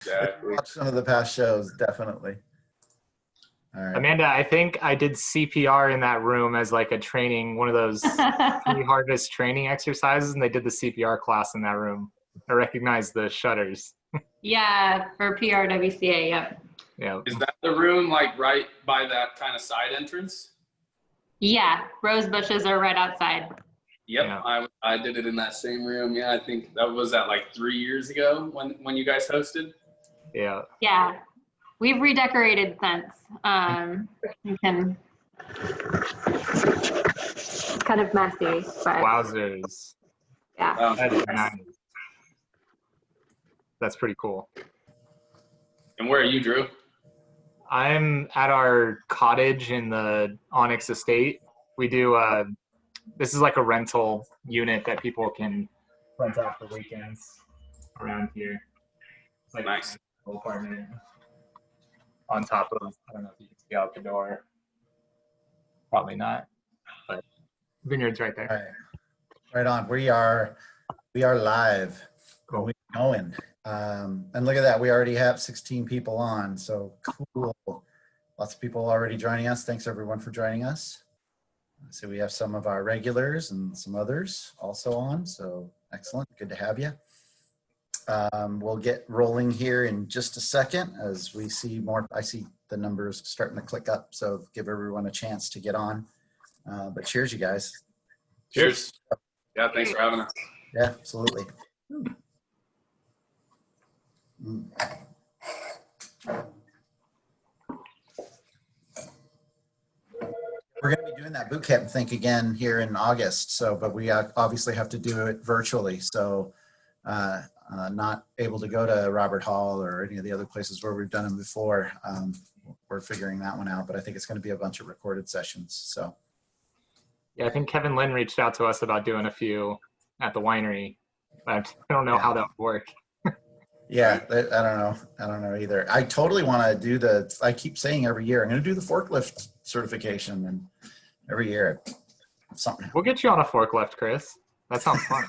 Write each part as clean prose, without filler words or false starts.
Exactly. Watch some of the past shows, definitely. All right. Amanda, I think I did CPR in that room as like a training, one of those pre-harvest training exercises, and they did the CPR class in that room. I recognize the shutters. Yeah, for PRWCA, yep. Yeah. Is that the room like right by that kind of side entrance? Yeah, rose bushes are right outside. Yep, Yeah. I did it in that same room. Yeah, I think that was like 3 years ago when you guys hosted. Yeah. Yeah, we've redecorated since. You can kind of messy, but Wowzers. yeah. That's nice. That's pretty cool. And where are you, Drew? I'm at our cottage in the Onyx Estate. We do, this is like a rental unit that people can rent out for weekends around here. It's like Nice. a apartment on top of, I don't know if you can see out the door. Probably not, but vineyard's right there. All right. Right on. We are live. Cool. We're going. And look at that. We already have 16 people on. So cool. Lots of people already joining us. Thanks everyone for joining us. So we have some of our regulars and some others also on. So excellent. Good to have you. We'll get rolling here in just a second as we see more. I see the numbers starting to click up. So give everyone a chance to get on. But cheers, you guys. Cheers. Yeah, thanks for having us. Yeah, absolutely. We're going to be doing that boot camp thing again here in August. So, but we obviously have to do it virtually. So, not able to go to Robert Hall or any of the other places where we've done them before. We're figuring that one out, but I think it's going to be a bunch of recorded sessions. So, Yeah, I think Kevin Lynn reached out to us about doing a few at the winery. I don't know how that would work. yeah, I don't know either. I totally want to do I keep saying every year, I'm going to do the forklift certification, and every year something. We'll get you on a forklift, Chris. That sounds fun.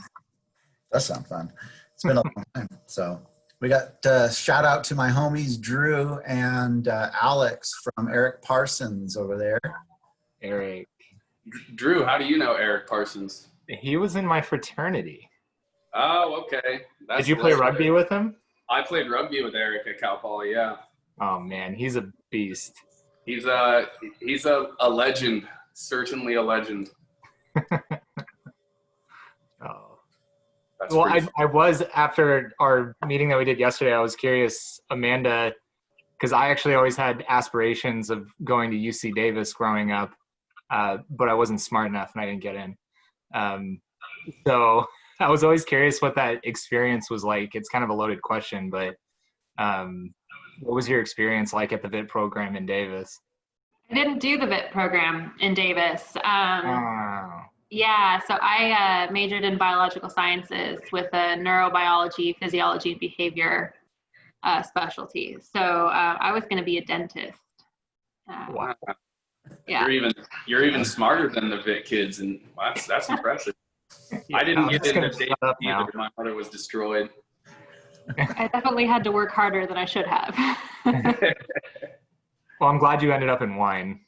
That sounds fun. It's been a long time. So we got shout out to my homies, Drew and Alex from Eric Parsons over there. Eric. Drew, how do you know Eric Parsons? He was in my fraternity. Oh, okay. Did you play rugby with him? I played rugby with Eric at Cal Poly, yeah. Oh man, he's a beast. He's a legend, certainly a legend. Oh. That's Well, I was, after our meeting that we did yesterday, I was curious, Amanda, because I actually always had aspirations of going to UC Davis growing up, but I wasn't smart enough and I didn't get in. So I was always curious what that experience was like. It's kind of a loaded question, but what was your experience like at the VIT program in Davis? I didn't do the VIT program in Davis. Yeah, so I majored in biological sciences with a neurobiology, physiology, and behavior specialty. So I was going to be a dentist. Wow. Yeah. You're even smarter than the VIT kids, and that's impressive. I didn't get into Davis either. My mother was destroyed. I definitely had to work harder than I should have. Well, I'm glad you ended up in wine.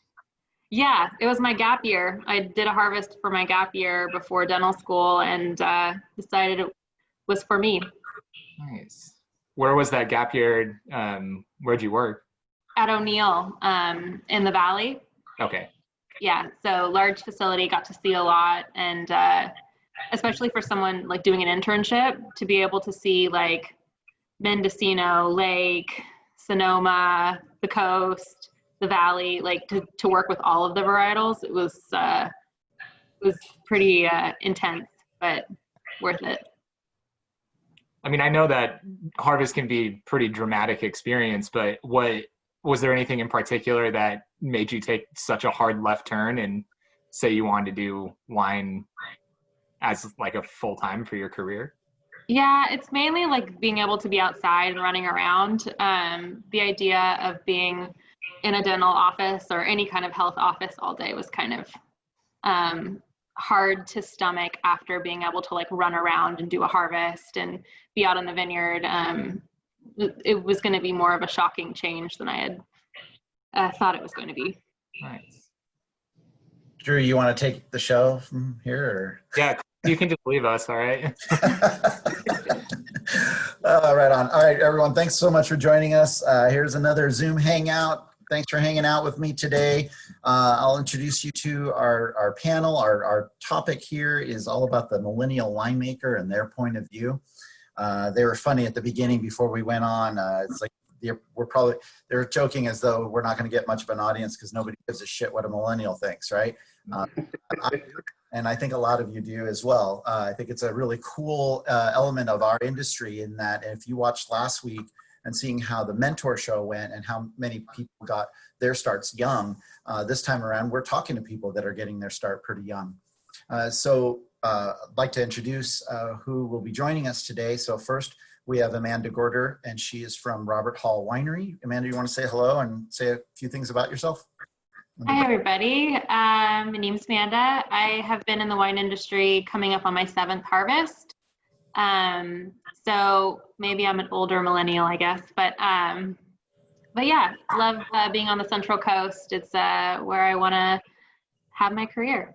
Yeah, it was my gap year. I did a harvest for my gap year before dental school and decided it was for me. Nice. Where was that gap year? Where'd you work? At O'Neill in the Valley. Okay. Yeah, so large facility, got to see a lot, and especially for someone like doing an internship, to be able to see like Mendocino, Lake, Sonoma, the coast, the Valley, like to work with all of the varietals, it was pretty intense, but worth it. I mean, I know that harvest can be pretty dramatic experience, but was there anything in particular that made you take such a hard left turn and say you wanted to do wine as like a full-time for your career? Yeah, it's mainly like being able to be outside and running around. The idea of being in a dental office or any kind of health office all day was kind of hard to stomach after being able to like run around and do a harvest and be out in the vineyard. it was going to be more of a shocking change than I had thought it was going to be. Nice. Drew, you want to take the show from here? Or? Yeah, you can just leave us, all right? Right on. All right, everyone, thanks so much for joining us. Here's another Zoom Hangout. Thanks for hanging out with me today. I'll introduce you to our panel. Our topic here is all about the millennial winemaker and their point of view. They were funny at the beginning before we went on. It's like they're joking as though we're not going to get much of an audience because nobody gives a shit what a millennial thinks, right? And I think a lot of you do as well. I think it's a really cool element of our industry in that if you watched last week and seeing how the mentor show went and how many people got their starts young, this time around we're talking to people that are getting their start pretty young. So I'd like to introduce who will be joining us today. So first we have Amanda Gorter, and she is from Robert Hall Winery. Amanda, you want to say hello and say a few things about yourself? Hi, everybody. My name's Amanda. I have been in the wine industry coming up on my 7th harvest. So maybe I'm an older millennial, I guess. But yeah, love being on the Central Coast. It's where I want to have my career.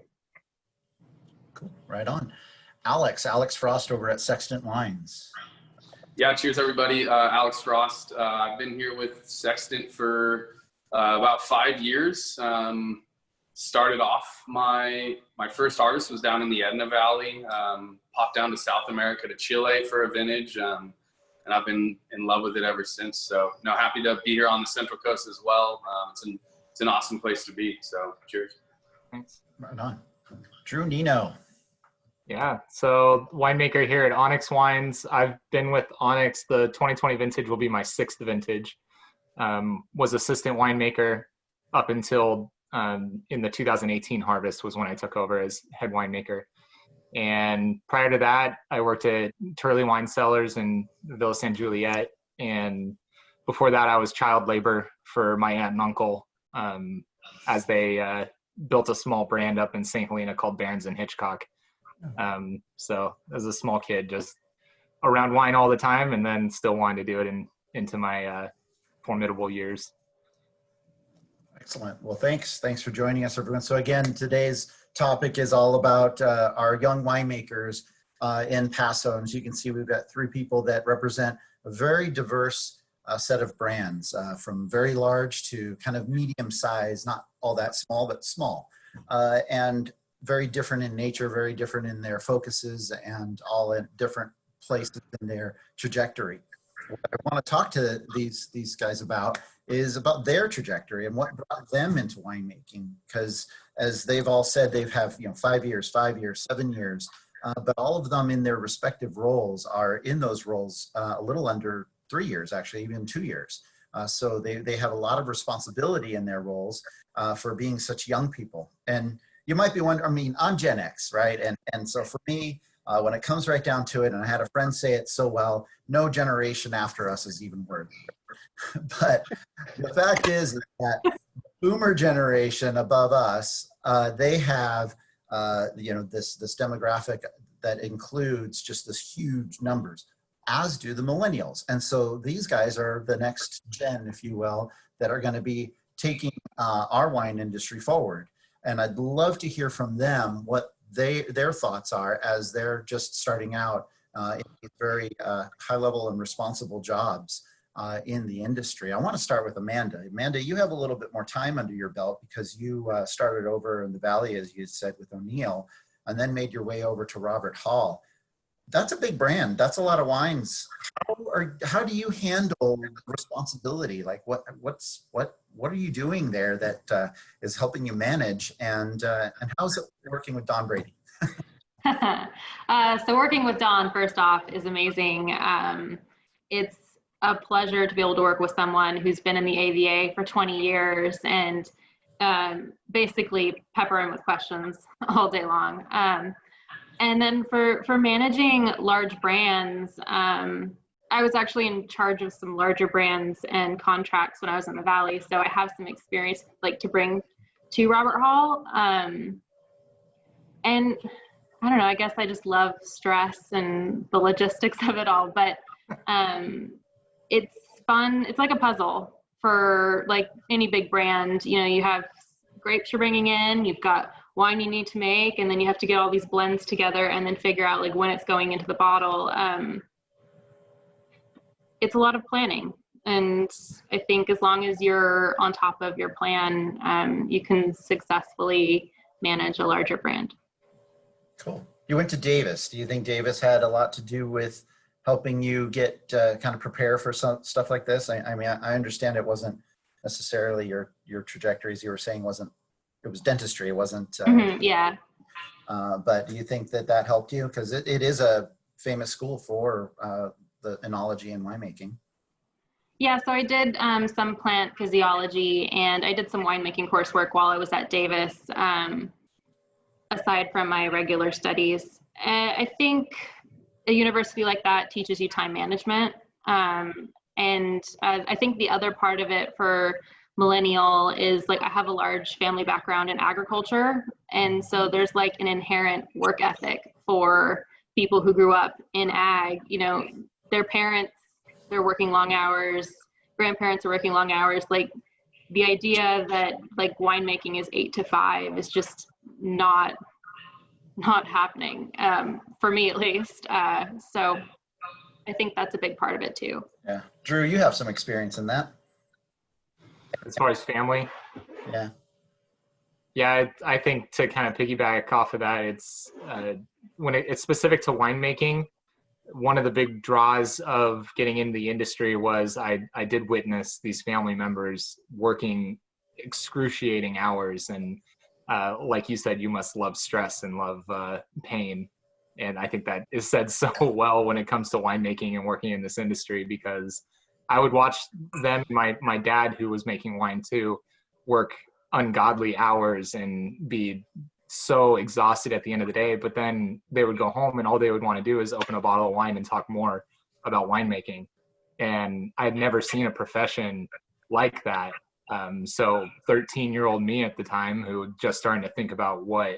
Cool. Right on. Alex Frost over at Sextant Wines. Yeah, cheers everybody. Alex Frost. I've been here with Sextant for about 5 years. Started off my first harvest was down in the Edna Valley. Popped down to South America to Chile for a vintage, and I've been in love with it ever since. So, happy to be here on the Central Coast as well. It's an awesome place to be. So, cheers. Thanks. Right on. Drew Nino. Yeah, so winemaker here at Onyx Wines. I've been with Onyx. The 2020 vintage will be my 6th vintage. Was assistant winemaker up until in the 2018 harvest was when I took over as head winemaker. And prior to that, I worked at Turley Wine Cellars in Villa San Juliet. And before that, I was child labor for my aunt and uncle as they built a small brand up in St. Helena called Barons and Hitchcock. So as a small kid, just around wine all the time, and then still wanted to do it into my formidable years. Excellent. Well, thanks for joining us, everyone. So again, today's topic is all about our young winemakers in Paso. And as you can see, we've got 3 people that represent a very diverse set of brands, from very large to kind of medium size, not all that small, but small, and very different in nature, very different in their focuses, and all in different places in their trajectory. What I want to talk to these guys about is about their trajectory and what brought them into winemaking. Because as they've all said, they've have 5 years, 7 years, but all of them in their respective roles are in those roles a little under 3 years, actually, even 2 years. So they have a lot of responsibility in their roles for being such young people. And you might be wondering, I'm Gen X, right? And so for me, when it comes right down to it, and I had a friend say it so well, no generation after us is even worthy. But the fact is that the boomer generation above us, they have, this demographic that includes just this huge numbers, as do the millennials. And so these guys are the next gen, if you will, that are going to be taking our wine industry forward. And I'd love to hear from them what their thoughts are as they're just starting out in very high level and responsible jobs in the industry. I want to start with Amanda. Amanda, you have a little bit more time under your belt because you started over in the Valley, as you said, with O'Neill, and then made your way over to Robert Hall. That's a big brand. That's a lot of wines. How do you handle responsibility? Like what are you doing there that is helping you manage, and how's it working with Don Brady? So working with Don, first off, is amazing. It's a pleasure to be able to work with someone who's been in the AVA for 20 years and basically pepper him with questions all day long. And then for managing large brands, I was actually in charge of some larger brands and contracts when I was in the Valley. So I have some experience to bring to Robert Hall. And I don't know, I guess I just love stress and the logistics of it all. But it's fun. It's like a puzzle for like any big brand. You know, you have grapes you're bringing in, you've got wine you need to make, and then you have to get all these blends together and then figure out like when it's going into the bottle. It's a lot of planning. And I think as long as you're on top of your plan, you can successfully manage a larger brand. Cool. You went to Davis. Do you think Davis had a lot to do with helping you get kind of prepare for some stuff like this? I mean, I understand it wasn't necessarily your trajectory, as you were saying, it was dentistry. It wasn't. Yeah. But do you think that helped you? Because it is a famous school for the enology and winemaking. Yeah, so I did some plant physiology, and I did some winemaking coursework while I was at Davis, aside from my regular studies. I think a university like that teaches you time management. And I think the other part of it for Millennial is like I have a large family background in agriculture. And so there's like an inherent work ethic for people who grew up in ag. You know, their parents, they're working long hours, grandparents are working long hours. Like the idea that like winemaking is 8 to 5 is just not happening, for me at least. So I think that's a big part of it too. Yeah. Drew, you have some experience in that. As far as family? Yeah. Yeah, I think to kind of piggyback off of that, it's when it's specific to winemaking, one of the big draws of getting into the industry was I did witness these family members working excruciating hours. And like you said, you must love stress and love pain. And I think that is said so well when it comes to winemaking and working in this industry, because I would watch them, my dad, who was making wine too, work ungodly hours and be so exhausted at the end of the day, but then they would go home and all they would want to do is open a bottle of wine and talk more about winemaking. And I'd never seen a profession like that. So 13-year-old me at the time, who was just starting to think about what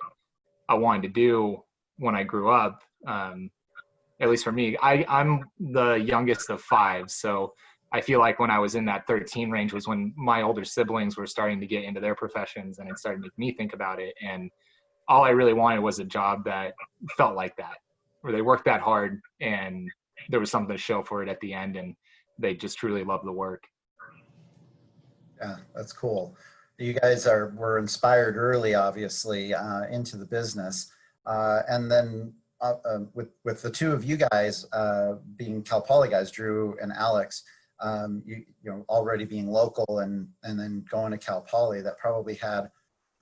I wanted to do when I grew up, at least for me, I'm the youngest of 5. So I feel like when I was in that 13 range was when my older siblings were starting to get into their professions, and it started to make me think about it. And all I really wanted was a job that felt like that, where they worked that hard and there was something to show for it at the end, and they just truly love the work. Yeah, that's cool. You guys were inspired early, obviously, into the business. And then with the two of you guys being Cal Poly guys, Drew and Alex, you know, already being local and then going to Cal Poly, that probably had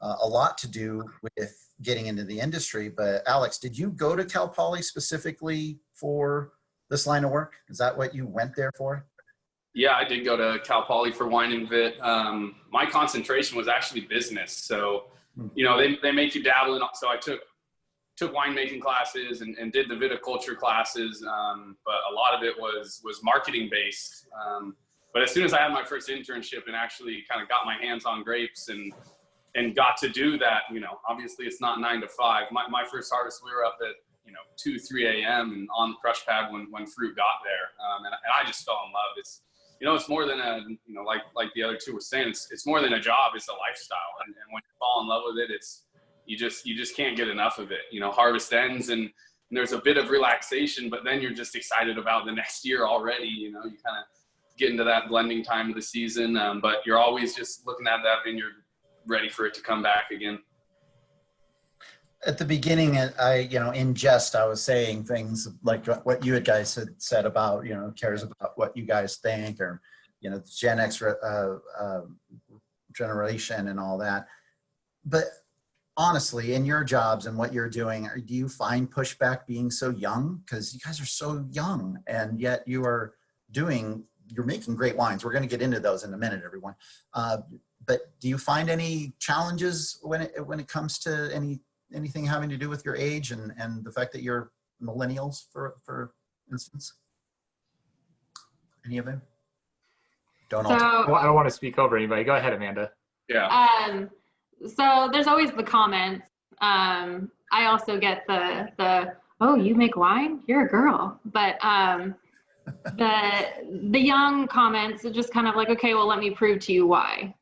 a lot to do with getting into the industry. But Alex, did you go to Cal Poly specifically for this line of work? Is that what you went there for? Yeah, I did go to Cal Poly for wine and vit. My concentration was actually business. So, you know, they make you dabble in. So I took winemaking classes and did the viticulture classes. But a lot of it was marketing based. But as soon as I had my first internship and actually kind of got my hands on grapes and got to do that, you know, obviously it's not 9 to 5. My first harvest, we were up at, you know, 2, 3 a.m. and on the crush pad when fruit got there. And I just fell in love. It's, you know, it's more than a, you know, like the other two were saying, it's more than a job, it's a lifestyle. And when you fall in love with it, you just can't get enough of it. You know, harvest ends and there's a bit of relaxation, but then you're just excited about the next year already. You know, you kind of get into that blending time of the season, but you're always just looking at that vineyard ready for it to come back again. At the beginning, you know, in jest, I was saying things like what you guys had said about, you know, cares about what you guys think, or, you know, Gen X generation and all that. But honestly, in your jobs and what you're doing, do you find pushback being so young? Because you guys are so young, and yet you're making great wines. We're going to get into those in a minute, everyone. But do you find any challenges when it comes to anything having to do with your age and the fact that you're millennials, for instance? Any of them? I don't want to speak over anybody. Go ahead, Amanda. Yeah. So there's always the comments. I also get the oh, you make wine? You're a girl. But The young comments are just kind of like, okay, well, let me prove to you why.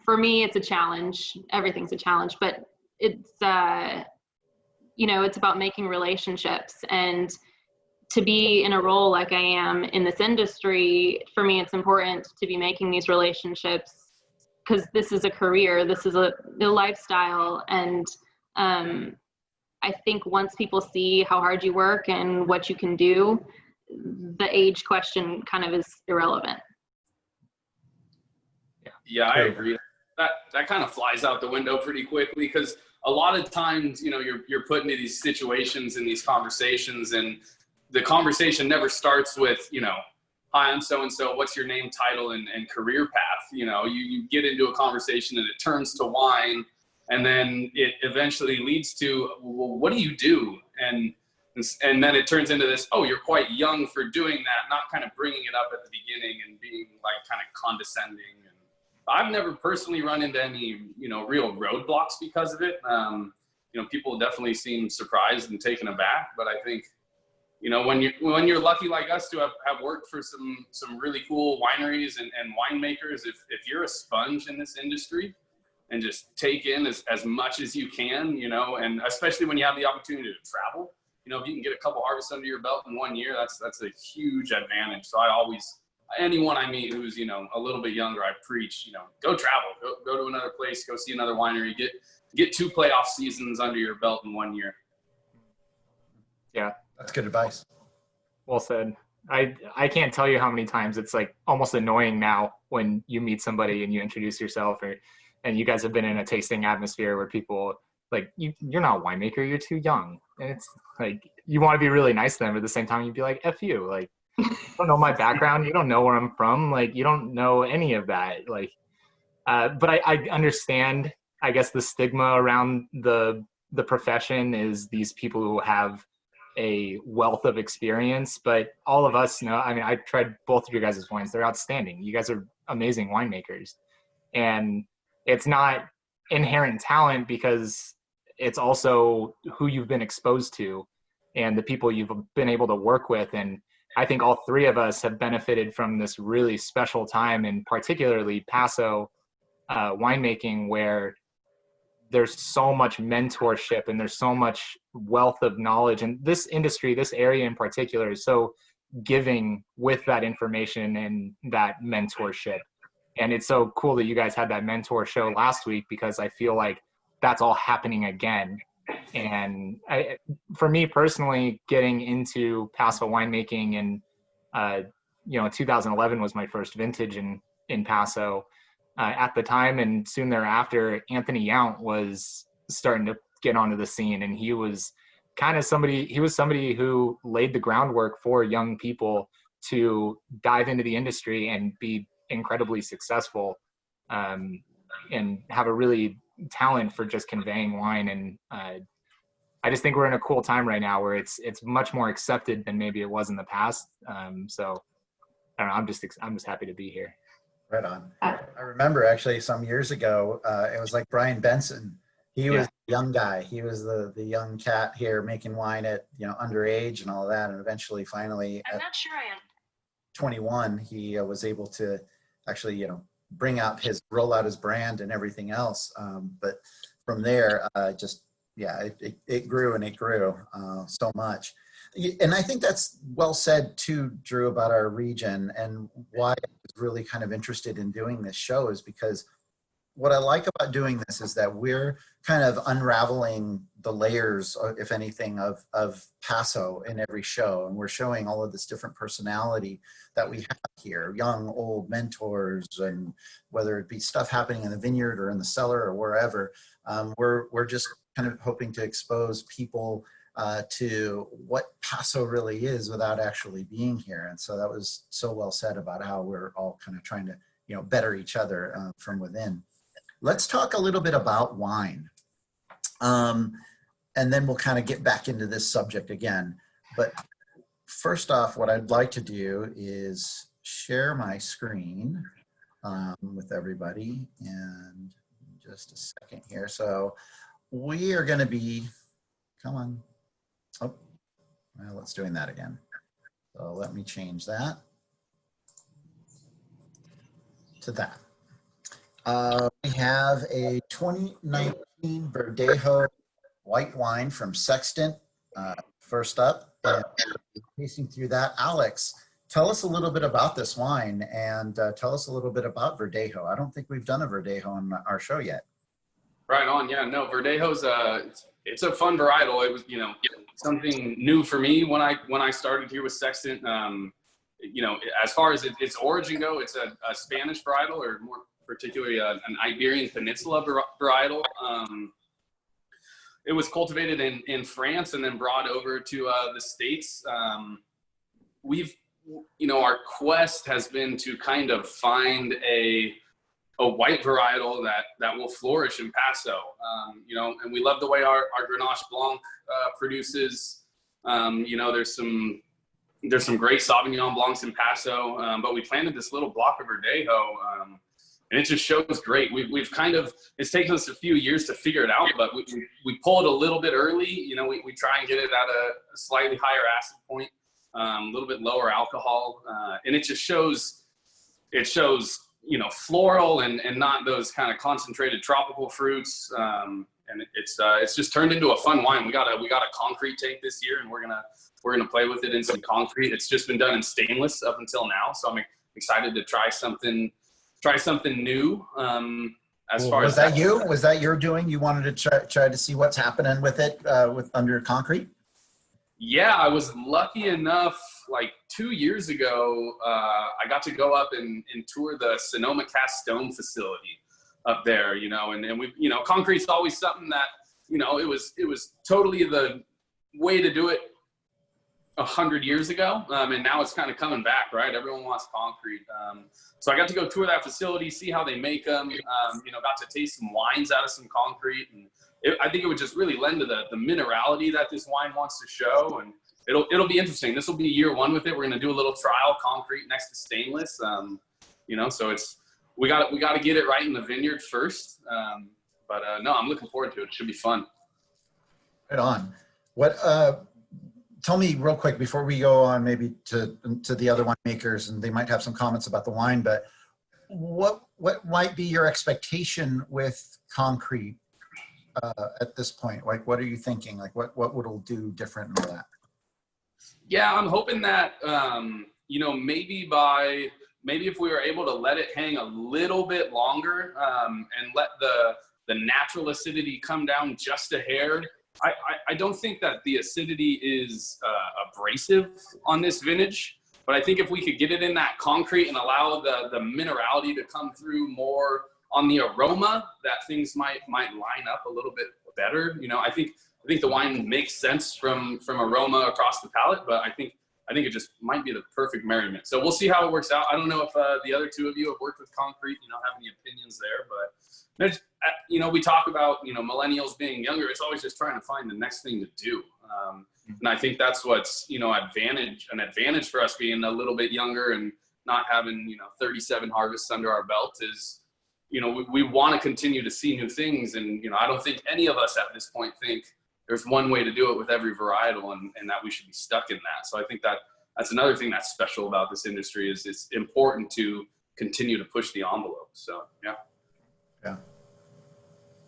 For me, it's a challenge. Everything's a challenge, but it's, it's about making relationships. And to be in a role like I am in this industry, for me, it's important to be making these relationships because this is a career, this is a lifestyle. And I think once people see how hard you work and what you can do, the age question kind of is irrelevant. Yeah, I agree. That kind of flies out the window pretty quickly because a lot of times, you're put into these situations and these conversations, and the conversation never starts with, hi, I'm so-and-so, what's your name, title, and career path? You get into a conversation and it turns to wine, and then it eventually leads to, well, what do you do? And then it turns into this, oh, you're quite young for doing that, not kind of bringing it up at the beginning and being like kind of condescending. And I've never personally run into any, real roadblocks because of it. People definitely seem surprised and taken aback, but I think, when you're lucky like us to have worked for some really cool wineries and winemakers, if you're a sponge in this industry and just take in as much as you can, and especially when you have the opportunity to travel, if you can get a couple harvests under your belt in 1 year, that's a huge advantage. So I always, anyone I meet who's, a little bit younger, I preach, go travel, go to another place, go see another winery, get 2 playoff seasons under your belt in 1 year. Yeah. That's good advice. Well said. I can't tell you how many times it's like almost annoying now when you meet somebody and you introduce yourself and you guys have been in a tasting atmosphere where people like, you're not a winemaker, you're too young. And it's like, you want to be really nice to them, but at the same time, you'd be like, F you. Like, you don't know my background. You don't know where I'm from. Like, you don't know any of that. Like, but I understand, I guess, the stigma around the profession is these people who have a wealth of experience, but all of us know, I mean, I tried both of your guys' wines. They're outstanding. You guys are amazing winemakers. And it's not inherent talent because it's also who you've been exposed to and the people you've been able to work with. And I think all 3 of us have benefited from this really special time, and particularly Paso winemaking, where there's so much mentorship and there's so much wealth of knowledge. And this industry, this area in particular, is so giving with that information and that mentorship. And it's so cool that you guys had that mentor show last week, because I feel like that's all happening again. And for me personally, getting into Paso winemaking and 2011 was my first vintage in Paso at the time, and soon thereafter, Anthony Yount was starting to get onto the scene, and he was somebody who laid the groundwork for young people to dive into the industry and be incredibly successful, and have a really talent for just conveying wine. And I just think we're in a cool time right now where it's much more accepted than maybe it was in the past. So I don't know, I'm just happy to be here. Right on. I remember actually some years ago, it was like Brian Benson. He was the young guy. He was the young cat here making wine at, underage and all of that. And eventually, finally, I'm not sure I am. 21, he was able to actually, roll out his brand and everything else. But from there, it grew and it grew so much. And I think that's well said too, Drew, about our region, and why I was really kind of interested in doing this show is because what I like about doing this is that we're kind of unraveling the layers, if anything, of Paso in every show. And we're showing all of this different personality that we have here, young, old mentors, and whether it be stuff happening in the vineyard or in the cellar or wherever, we're just kind of hoping to expose people to what Paso really is without actually being here. And so that was so well said about how we're all kind of trying to, better each other from within. Let's talk a little bit about wine. And then we'll kind of get back into this subject again. But first off, what I'd like to do is share my screen with everybody. And just a second here. So we are going to be, come on. Oh, well, let's doing that again. So let me change that to that. We have a 2019 Verdejo white wine from Sextant. First up, and tasting through that. Alex, tell us a little bit about this wine and tell us a little bit about Verdejo. I don't think we've done a Verdejo on our show yet. Right on. Yeah, no, Verdejo's it's a fun varietal. It was, you know, something new for me when I started here with Sextant. You know, as far as its origin go, it's a Spanish varietal, or more particularly an Iberian Peninsula varietal. It was cultivated in France and then brought over to the States. You know, our quest has been to kind of find a white varietal that will flourish in Paso. You know, and we love the way our Grenache Blanc produces. You know, there's some great Sauvignon Blancs in Paso, but we planted this little block of Verdejo, and it just shows great. We've kind of, it's taken us a few years to figure it out, but we pull it a little bit early. You know, we try and get it at a slightly higher acid point, a little bit lower alcohol, and it just shows, you know, floral and not those kind of concentrated tropical fruits. And it's just turned into a fun wine. We got a concrete tank this year, and we're gonna play with it in some concrete. It's just been done in stainless up until now, so I'm excited to try something new. As far was as that you? Was that your doing? You wanted to try to see what's happening with it with under concrete? Yeah, I was lucky enough, like 2 years ago, I got to go up and tour the Sonoma Cast Stone facility up there, you know, and we, you know, concrete's always something that, you know, it was totally the way to do it 100 years ago. And now it's kind of coming back, right? Everyone wants concrete. So I got to go tour that facility, see how they make them, you know, got to taste some wines out of some concrete. And I think it would just really lend to the minerality that this wine wants to show. And it'll be interesting. This will be year one with it. We're going to do a little trial concrete next to stainless. You know, so we got to get it right in the vineyard first. But no, I'm looking forward to it. It should be fun. Right on. What, tell me real quick before we go on maybe to the other winemakers, and they might have some comments about the wine, but what might be your expectation with concrete at this point? Like, what are you thinking? Like, what would it do different and all that? Yeah, I'm hoping that, you know, maybe if we were able to let it hang a little bit longer, and let the natural acidity come down just a hair. I don't think that the acidity is abrasive on this vintage, but I think if we could get it in that concrete and allow the minerality to come through more on the aroma, that things might line up a little bit better. You know, I think the wine makes sense from aroma across the palate, but I think it just might be the perfect merriment. So we'll see how it works out. I don't know if the other two of you have worked with concrete, you know, have any opinions there, but there's, you know, we talk about, you know, millennials being younger. It's always just trying to find the next thing to do. And I think that's what's, you know, an advantage for us being a little bit younger and not having, you know, 37 harvests under our belt is, you know, we want to continue to see new things. And, you know, I don't think any of us at this point think there's one way to do it with every varietal and that we should be stuck in that. So I think that's another thing that's special about this industry is it's important to continue to push the envelope. So, yeah.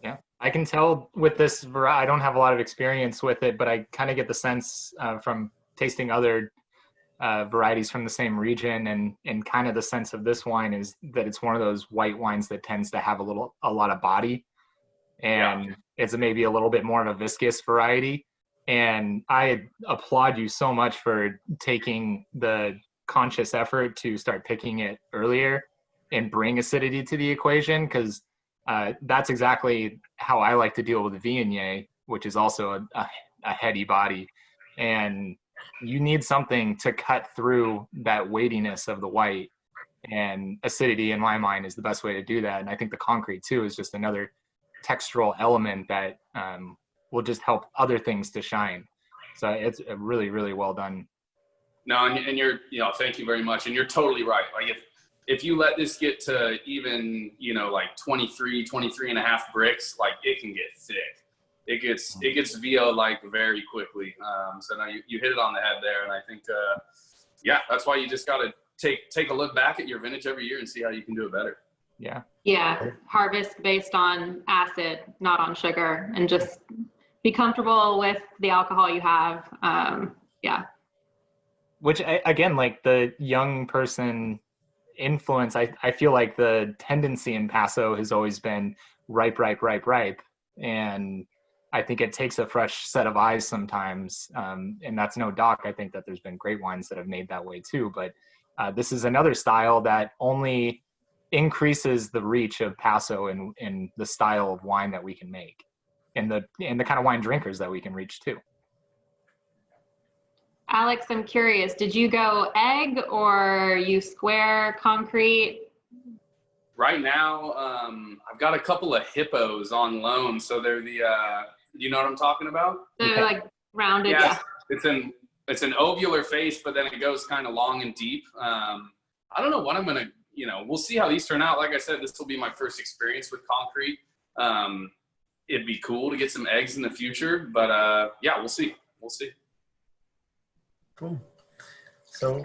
Yeah, I can tell with this variety, I don't have a lot of experience with it, but I kind of get the sense from tasting other varieties from the same region and kind of the sense of this wine is that it's one of those white wines that tends to have a lot of body, and it's maybe a little bit more of a viscous variety. And I applaud you so much for taking the conscious effort to start picking it earlier and bring acidity to the equation, because that's exactly how I like to deal with Viognier, which is also a heady body. And you need something to cut through that weightiness of the white, and acidity in my mind is the best way to do that. And I think the concrete too is just another textural element that will just help other things to shine. So it's really, really well done. No, and you're, you know, thank you very much. And you're totally right. Like if you let this get to even, you know, like 23 and a half bricks, like it can get thick. It gets VO like very quickly. So now you hit it on the head there. And I think yeah, that's why you just got to take a look back at your vintage every year and see how you can do it better. Yeah. Yeah, harvest based on acid, not on sugar, and just be comfortable with the alcohol you have. Yeah. Which again, like the young person influence, I feel like the tendency in Paso has always been ripe. And I think it takes a fresh set of eyes sometimes. And that's no dock. I think that there's been great wines that have made that way too. But this is another style that only increases the reach of Paso in the style of wine that we can make, and the kind of wine drinkers that we can reach too. Alex, I'm curious, did you go egg or you square concrete? Right now, I've got a couple of hippos on loan. So they're the, you know what I'm talking about? They're like rounded. Yeah. It's an ovular face, but then it goes kind of long and deep. I don't know what I'm going to, we'll see how these turn out. Like I said, this will be my first experience with concrete. It'd be cool to get some eggs in the future, but yeah, we'll see. We'll see. Cool. So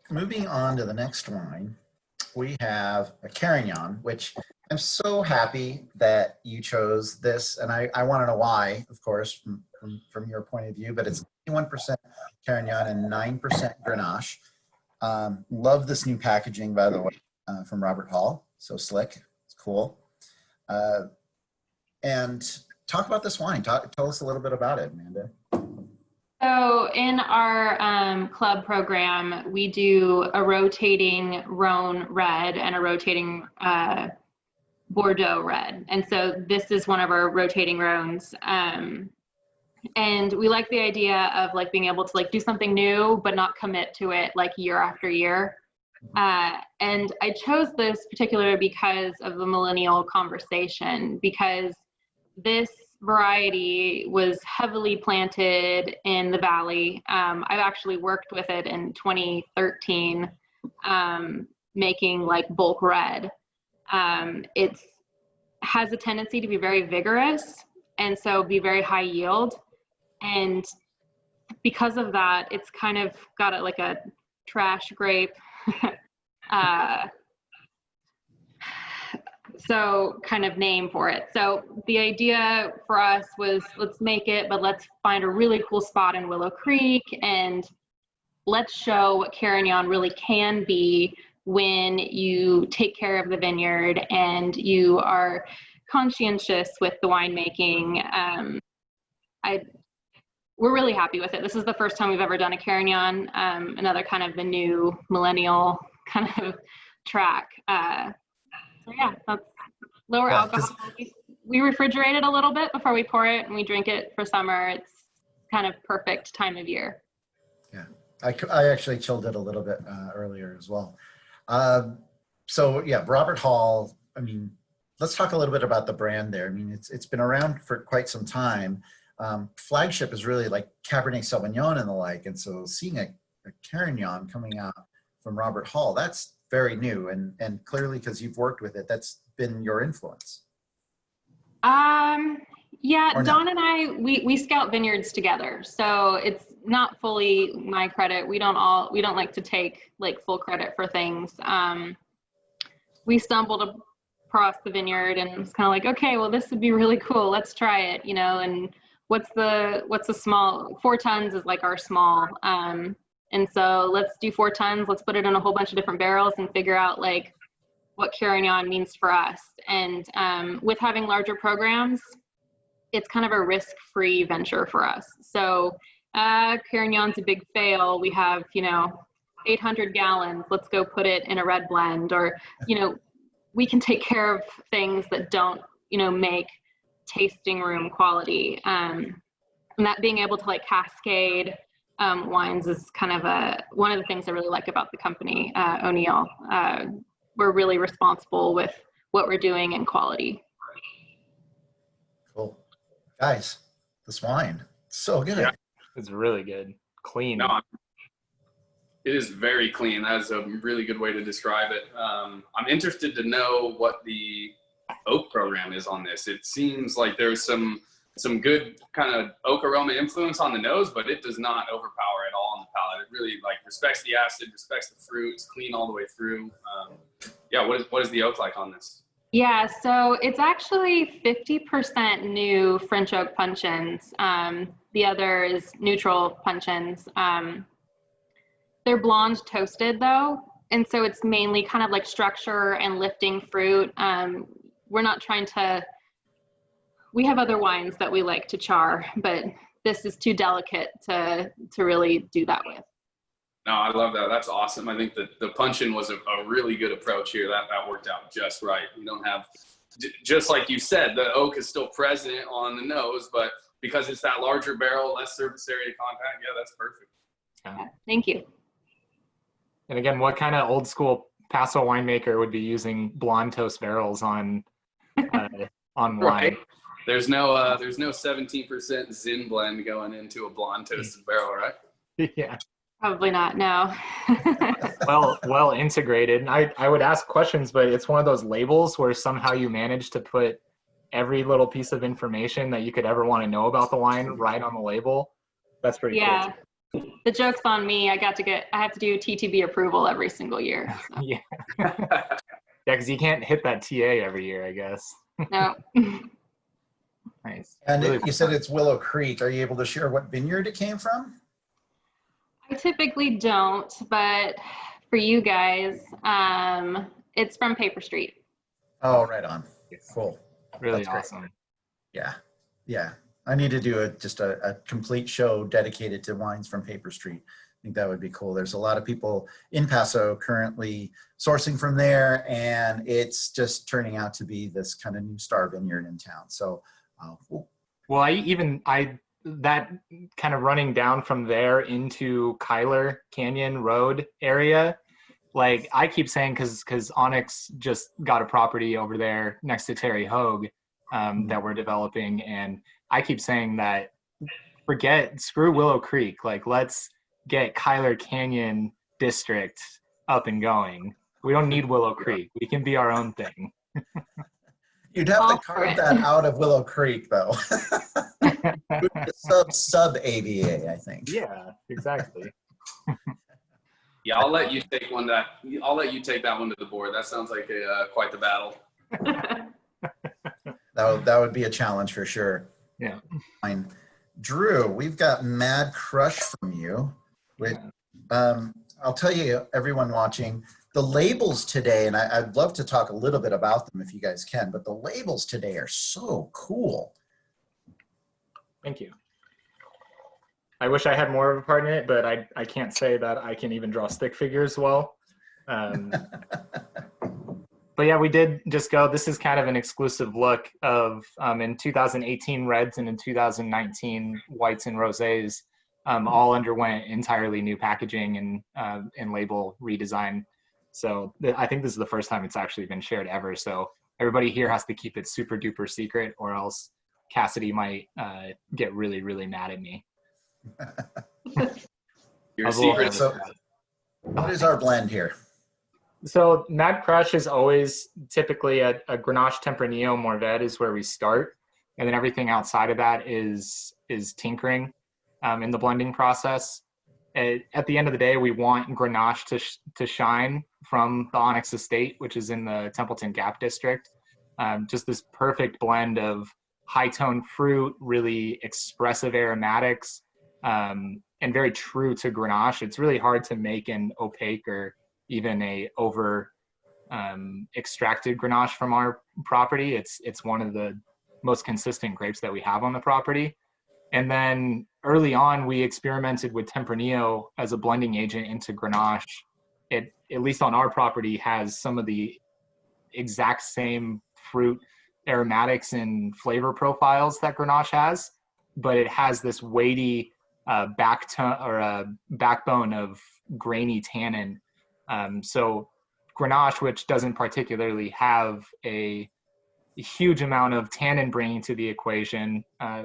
moving on to the next wine, we have a Carignan, which I'm so happy that you chose this. And I want to know why, of course, from your point of view, but it's 91% Carignan and 9% Grenache. Love this new packaging, by the way, from Robert Hall. So slick. It's cool. And talk about this wine. Tell us a little bit about it, Amanda. So in our club program, we do a rotating Rhone red and a rotating Bordeaux red. And so this is one of our rotating Rhones. And we like the idea of like being able to like do something new, but not commit to it like year after year. And I chose this particular because of the millennial conversation, because this variety was heavily planted in the Valley. I've actually worked with it in 2013, making like bulk red. It has a tendency to be very vigorous and so be very high yield. And because of that, it's kind of got like a trash grape so kind of name for it. So the idea for us was, let's make it, but let's find a really cool spot in Willow Creek and let's show what Carignan really can be when you take care of the vineyard and you are conscientious with the winemaking. We're really happy with it. This is the first time we've ever done a Carignan, another kind of the new millennial kind of track. So yeah, that's lower alcohol. We refrigerate it a little bit before we pour it and we drink it for summer. It's kind of perfect time of year. Yeah, I actually chilled it a little bit earlier as well. So yeah, Robert Hall, I mean, let's talk a little bit about the brand there. I mean, it's been around for quite some time. Flagship is really like Cabernet Sauvignon and the like. And so seeing a Carignan coming out from Robert Hall, that's very new, and clearly because you've worked with it, that's been your influence. Yeah, Don and I, we scout vineyards together, so it's not fully my credit. We don't like to take like full credit for things. We stumbled across the vineyard and it's kind of like, okay, well this would be really cool. Let's try it, and what's the small, 4 tons is like our small. And so let's do 4 tons, let's put it in a whole bunch of different barrels and figure out like what Carignan means for us. And with having larger programs, it's kind of a risk-free venture for us. So Carignan's a big fail. We have, 800 gallons, let's go put it in a red blend, or, we can take care of things that don't, make tasting room quality. And that being able to like cascade wines is kind of one of the things I really like about the company, O'Neill. We're really responsible with what we're doing and quality. Cool. Guys, this wine, so good. Yeah. It's really good. Clean. No, it is very clean. That's a really good way to describe it. I'm interested to know what the oak program is on this. It seems like there's some good kind of oak aroma influence on the nose, but it does not overpower at all on the palate. really like respects the acid, respects the fruit, it's clean all the way through. Yeah, what is the oak like on this? Yeah, so it's actually 50% new French oak puncheons. The other is neutral puncheons. They're blonde toasted though, and so it's mainly kind of like structure and lifting fruit. We're not trying to, we have other wines that we like to char, but this is too delicate to really do that with. No, I love that. That's awesome. I think that the punch-in was a really good approach here. That worked out just right. You don't have, just like you said, the oak is still present on the nose, but because it's that larger barrel, less surface area contact, yeah, that's perfect. Yeah, thank you. And again, what kind of old school Paso winemaker would be using blonde toast barrels on wine? Right. There's no 17% Zin blend going into a blonde toasted barrel, right? Yeah. Probably not, no. well integrated. I would ask questions, but it's one of those labels where somehow you manage to put every little piece of information that you could ever want to know about the wine right on the label. That's pretty yeah. cool. The joke's on me. I have to do TTB approval every single year. So. Yeah. Yeah, because you can't hit that TA every year, I guess. No. Nice. And Really you said it's Willow Creek. Are you able to share what vineyard it came from? I typically don't, but for you guys, it's from Paper Street. Oh, right on. Cool. really That's awesome. Yeah. Yeah. I need to do just a complete show dedicated to wines from Paper Street. I think that would be cool. There's a lot of people in Paso currently sourcing from there, and it's just turning out to be this kind of new star vineyard in town. So, cool. Well, that kind of running down from there into Kyler Canyon Road area, like I keep saying, because Onyx just got a property over there next to Terry Hogue that we're developing, and I keep saying that screw Willow Creek, like let's get Kyler Canyon District up and going. We don't need Willow Creek. We can be our own thing. You'd have to carve that out of Willow Creek, though. sub AVA, I think. Yeah, exactly. Yeah, I'll let you take that one to the board. That sounds like quite the battle. That would be a challenge for sure. Yeah. Fine. Drew, we've got Mad Crush from you. I'll tell you, everyone watching, the labels today, and I'd love to talk a little bit about them if you guys can, but the labels today are so cool. Thank you. I wish I had more of a part in it, but I can't say that I can even draw stick figures well. But yeah, we did just go, this is kind of an exclusive look of in 2018 reds and in 2019 whites and rosés, all underwent entirely new packaging and label redesign. So I think this is the first time it's actually been shared ever. So everybody here has to keep it super duper secret, or else Cassidy might get really, really mad at me. Your secret. So, what is our blend here? So Mad Crush is always typically a Grenache Tempranillo Mourvèdre is where we start. And then everything outside of that is tinkering in the blending process. At the end of the day, we want Grenache to shine from the Onyx Estate, which is in the Templeton Gap District. Just this perfect blend of high-toned fruit, really expressive aromatics, and very true to Grenache. It's really hard to make an opaque or even a over extracted Grenache from our property. It's one of the most consistent grapes that we have on the property. And then early on, we experimented with Tempranillo as a blending agent into Grenache. It, at least on our property, has some of the exact same fruit aromatics and flavor profiles that Grenache has, but it has this weighty backbone of grainy tannin. So Grenache, which doesn't particularly have a huge amount of tannin bringing to the equation,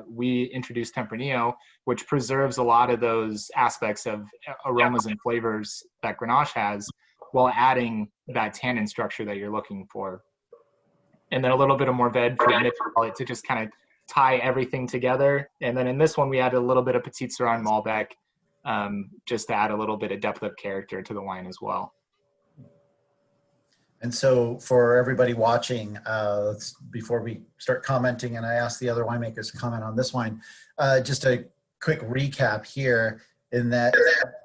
we introduced Tempranillo, which preserves a lot of those aspects of aromas and flavors that Grenache has, while adding that tannin structure that you're looking for. And then a little bit of Mourvèdre for mid-palate to just kind of tie everything together. And then in this one, we added a little bit of Petit Syrah and Malbec just to add a little bit of depth of character to the wine as well. And so for everybody watching, before we start commenting and I ask the other winemakers to comment on this wine, just a quick recap here in that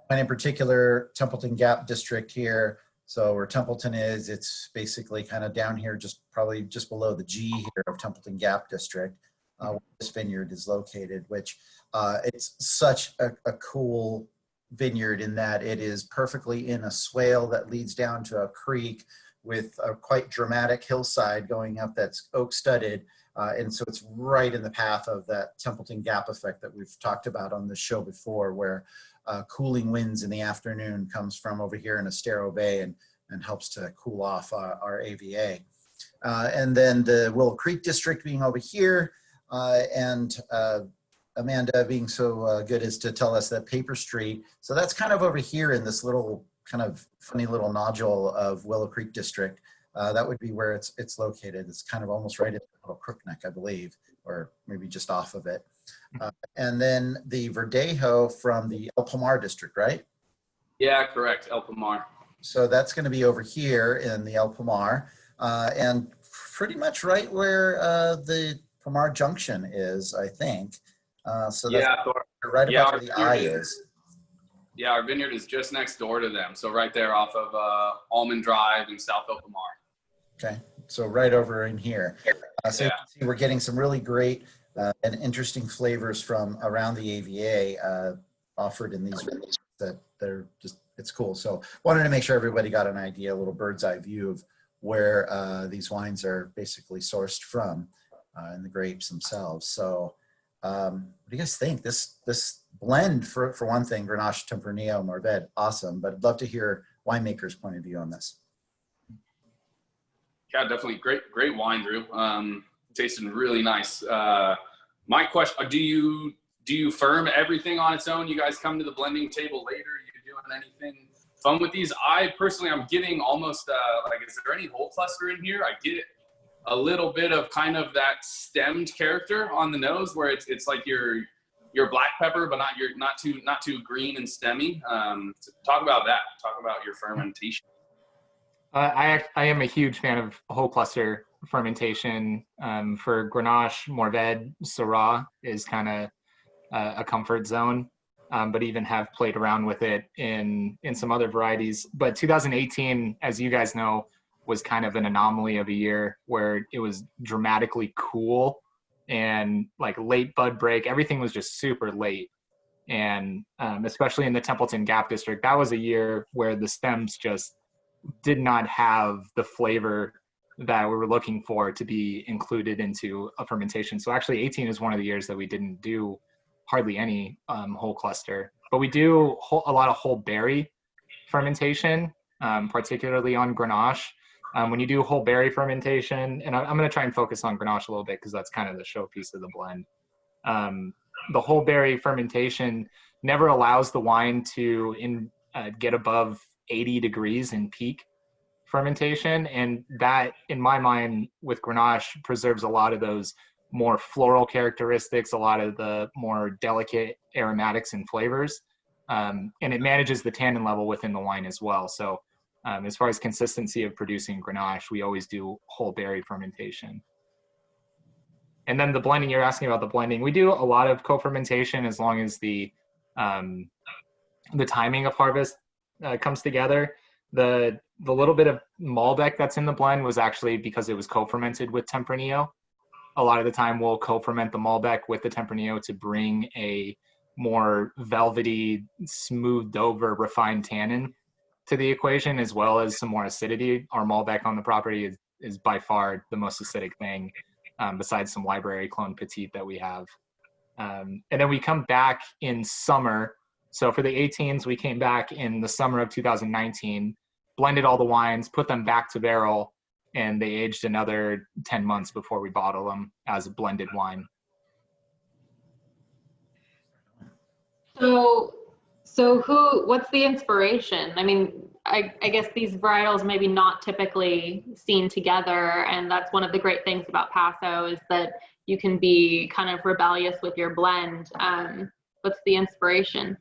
wine in particular, Templeton Gap District here. So where Templeton is, it's basically kind of down here, probably just below the G here of Templeton Gap District, where this vineyard is located, which it's such a cool vineyard in that it is perfectly in a swale that leads down to a creek with a quite dramatic hillside going up that's oak studded. And so it's right in the path of that Templeton Gap effect that we've talked about on the show before, where cooling winds in the afternoon comes from over here in Estero Bay and helps to cool off our AVA. And then the Willow Creek District being over here, and Amanda being so good as to tell us that Paper Street. So that's kind of over here in this little kind of funny little nodule of Willow Creek District. That would be where it's located. It's kind of almost right at the little Crookneck, I believe, or maybe just off of it. And then the Verdejo from the El Pomar District, right? Yeah, correct, El Pomar. So that's going to be over here in the El Pomar, and pretty much right where the Pomar Junction is, I think. So that's right about where the eye is. Yeah, our vineyard is just next door to them. So right there off of Almond Drive in South El Pomar. Okay, so right over in here. So you can see we're getting some really great and interesting flavors from around the AVA offered in these vineyards that they're just, it's cool. So wanted to make sure everybody got an idea, a little bird's eye view of where these wines are basically sourced from and the grapes themselves. So what do you guys think? This blend, for one thing, Grenache, Tempranillo, Mourvedre, awesome. But I'd love to hear winemakers' point of view on this. Yeah, definitely great wine, Drew. Tasting really nice. My question: Do you firm everything on its own? You guys come to the blending table later? You doing anything fun with these? I personally, I'm getting almost like, is there any whole cluster in here? I get a little bit of kind of that stemmed character on the nose, where it's like your black pepper, but not too green and stemmy. So talk about that. Talk about your fermentation. I am a huge fan of whole cluster fermentation. For Grenache, Mourvedre, Syrah is kind of a comfort zone, but even have played around with it in some other varieties. But 2018, as you guys know, was kind of an anomaly of a year where it was dramatically cool and like late bud break. Everything was just super late. And especially in the Templeton Gap District, that was a year where the stems just did not have the flavor that we were looking for to be included into a fermentation. So actually 18 is one of the years that we didn't do hardly any whole cluster, but we do a lot of whole berry fermentation, particularly on Grenache. When you do whole berry fermentation, and I'm going to try and focus on Grenache a little bit because that's kind of the showpiece of the blend. The whole berry fermentation never allows the wine to get above 80 degrees in peak fermentation. And that, in my mind, with Grenache, preserves a lot of those more floral characteristics, a lot of the more delicate aromatics and flavors. And it manages the tannin level within the wine as well. So as far as consistency of producing Grenache, we always do whole berry fermentation. And then the blending, you're asking about the blending. We do a lot of co-fermentation as long as the timing of harvest comes together. The little bit of Malbec that's in the blend was actually because it was co-fermented with Tempranillo. A lot of the time we'll co-ferment the Malbec with the Tempranillo to bring a more velvety, smoothed over, refined tannin to the equation, as well as some more acidity. Our Malbec on the property is by far the most acidic thing, besides some library clone petite that we have. And then we come back in summer. So for the 18s, we came back in the summer of 2019, blended all the wines, put them back to barrel, and they aged another 10 months before we bottle them as a blended wine. So what's the inspiration? I mean, I guess these varietals maybe not typically seen together, and that's one of the great things about Paso is that you can be kind of rebellious with your blend. What's the inspiration?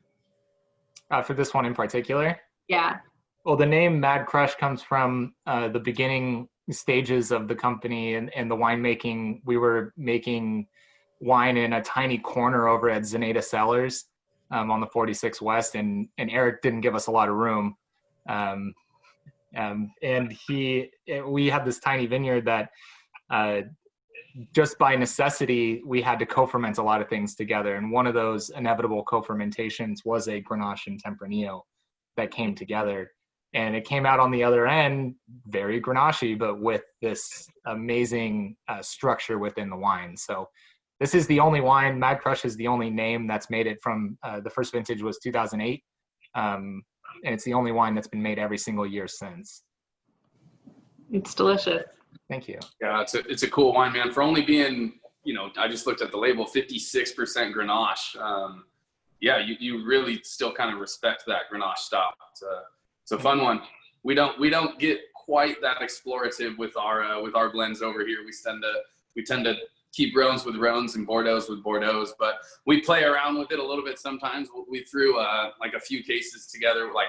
For this one in particular? Yeah. Well, the name Mad Crush comes from the beginning stages of the company and the winemaking. We were making wine in a tiny corner over at Zenata Cellars on the 46 West, and Eric didn't give us a lot of room. And we had this tiny vineyard that just by necessity, we had to co-ferment a lot of things together. And one of those inevitable co-fermentations was a Grenache and Tempranillo that came together. And it came out on the other end very Grenache, but with this amazing structure within the wine. So this is the only wine, Mad Crush is the only name that's made it from, the first vintage was 2008. And it's the only wine that's been made every single year since. It's delicious. Thank you. Yeah, it's a cool wine, man. For only being, I just looked at the label, 56% Grenache. Yeah, you really still kind of respect that Grenache style. It's a fun one. We don't get quite that explorative with our blends over here. We tend to keep Rhones with Rhones and Bordeaux with Bordeaux, but we play around with it a little bit sometimes. We threw like a few cases together, like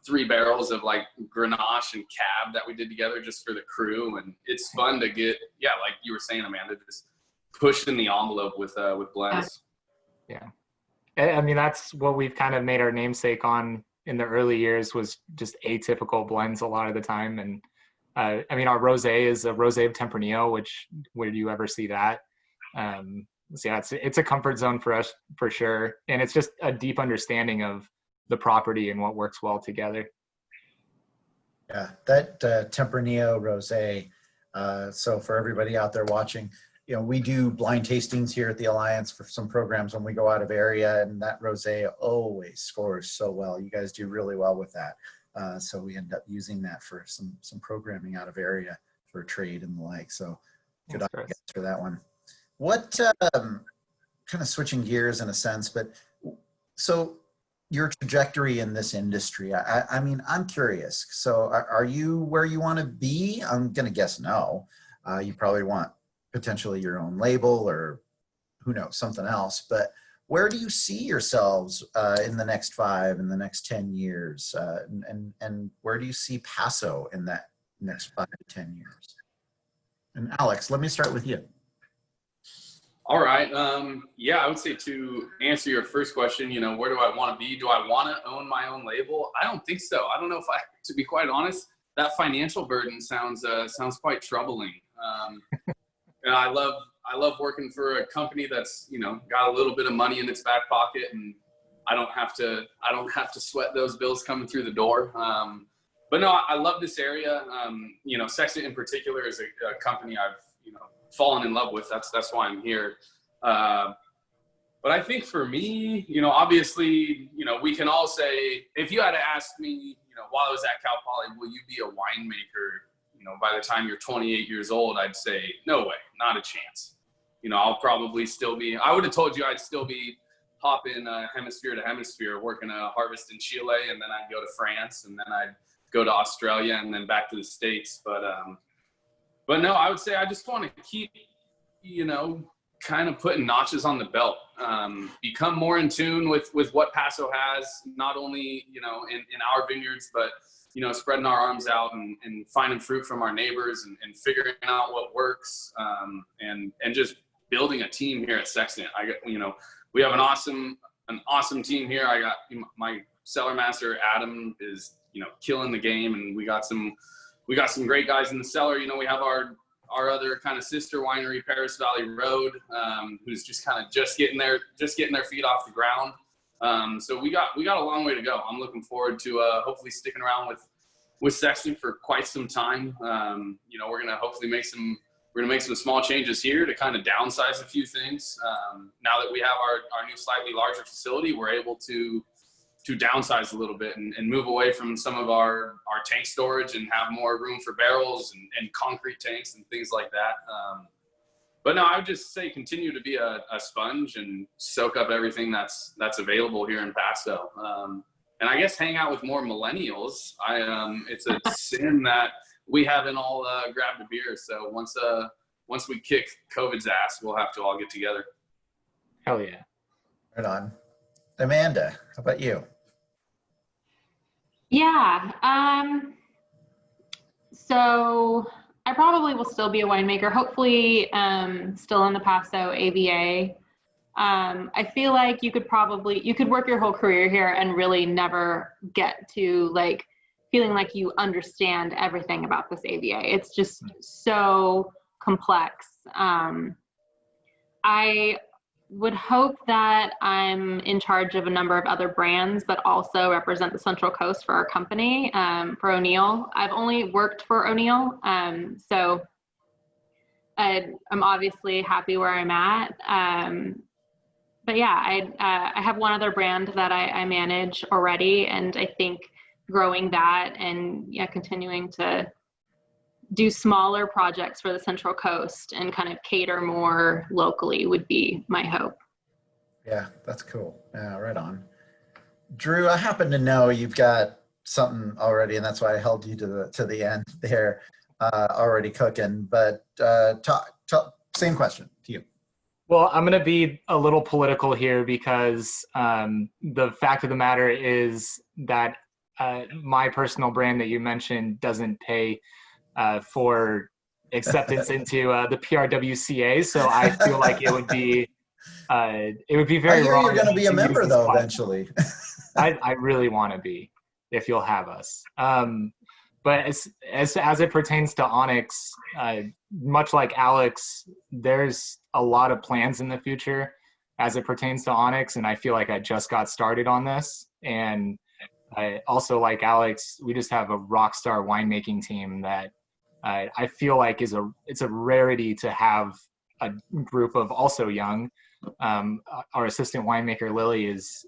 3 barrels of like Grenache and Cab that we did together just for the crew, and it's fun to get, like you were saying, Amanda, just pushing the envelope with blends. Yeah, I mean that's what we've kind of made our namesake on in the early years, was just atypical blends a lot of the time. And I mean our rosé is a rosé of Tempranillo, which where do you ever see that? So yeah, it's a comfort zone for us for sure, and it's just a deep understanding of the property and what works well together. Yeah, that Tempranillo rosé. So for everybody out there watching, we do blind tastings here at the Alliance for some programs when we go out of area, and that rosé always scores so well. You guys do really well with that. So we end up using that for some programming out of area for trade and the like. So good on you guys for that one. What kind of switching gears in a sense, but so your trajectory in this industry, I mean, I'm curious. So are you where you want to be? I'm going to guess no. You probably want potentially your own label or who knows, something else. But where do you see yourselves in the next 5, in the next 10 years? And where do you see Paso in that next 5 to 10 years? And Alex, let me start with you. All right. Yeah, I would say to answer your first question, where do I want to be? Do I want to own my own label? I don't think so. I don't know if to be quite honest, that financial burden sounds quite troubling. And I love working for a company that's, got a little bit of money in its back pocket, and I don't have to sweat those bills coming through the door. But no, I love this area. Sextant in particular is a company I've, fallen in love with. That's why I'm here. But I think for me, obviously, we can all say, if you had to ask me, while I was at Cal Poly, will you be a winemaker, by the time you're 28 years old, I'd say, no way, not a chance. I'll probably still be, I would have told you I'd still be hopping hemisphere to hemisphere, working a harvest in Chile, and then I'd go to France, and then I'd go to Australia, and then back to the States. But no, I would say I just want to keep, kind of putting notches on the belt, become more in tune with what Paso has, not only, in our vineyards, but, spreading our arms out and finding fruit from our neighbors and figuring out what works, and just building a team here at Sextant. We have an awesome team here. I got my cellar master, Adam, is, killing the game, and we got some great guys in the cellar. We have our other kind of sister winery, Paris Valley Road, who's just getting their feet off the ground. So we got a long way to go. I'm looking forward to hopefully sticking around with Sextant for quite some time. We're gonna hopefully make some small changes here to kind of downsize a few things. Now that we have our new slightly larger facility, we're able to downsize a little bit and move away from some of our tank storage and have more room for barrels and concrete tanks and things like that. But no, I would just say continue to be a sponge and soak up everything that's available here in Paso. And I guess hang out with more millennials. It's a sin that we haven't all grabbed a beer. So once we kick COVID's ass, we'll have to all get together. Hell yeah. Right on. Amanda, how about you? Yeah. So I probably will still be a winemaker, hopefully still in the Paso AVA. I feel like you could work your whole career here and really never get to like feeling like you understand everything about this AVA. It's just so complex. I would hope that I'm in charge of a number of other brands, but also represent the Central Coast for our company, for O'Neill. I've only worked for O'Neill, so I'm obviously happy where I'm at. But yeah, I have one other brand that I manage already, and I think growing that and continuing to do smaller projects for the Central Coast and kind of cater more locally would be my hope. Yeah, that's cool. Yeah, right on. Drew, I happen to know you've got something already, and that's why I held you to the end there, already cooking. But same question to you. Well, I'm going to be a little political here because the fact of the matter is that my personal brand that you mentioned doesn't pay for acceptance into the PRWCA. So I feel like it would be very wrong. You're going to be a member though eventually. I really want to be, if you'll have us. But as it pertains to Onyx, much like Alex, there's a lot of plans in the future as it pertains to Onyx, and I feel like I just got started on this. And I also, like Alex, we just have a rock star winemaking team that I feel like it's a rarity to have a group of also young. Our assistant winemaker Lily is